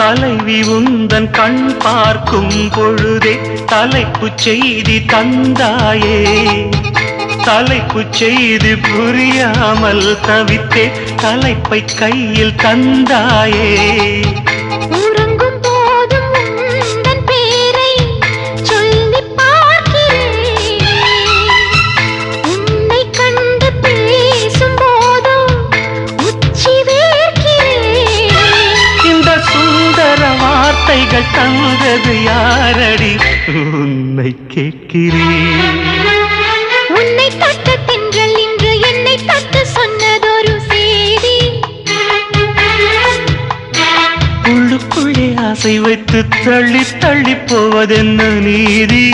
தலைவி உந்தன் கண் பார்க்கும் பொழுதே தலைப்புச் செய்தி தந்தாயே. தலைப்புச் செய்தி புரியாமல் தவித்தே தலைப்பை கையில் தந்தாயே. உறங்கும் போதும் உந்தன் பேரை சொல்லி பார்க்கிறேன். உன்னை கண்டு பேசும் போதோ உச்சி வேர்க்கிறேன். இந்த சுந்தர வார்த்தைகள் தந்தது யாரடி உன்னை கேட்கிறேன். உன்னை தொட்ட தென்றல் இன்று என்னை தொட்டு சொன்னதொரு செய்தி. உள்ளுக்குள்ளே ஆசை வைத்து தள்ளி தள்ளி போவதென்ன நீதி.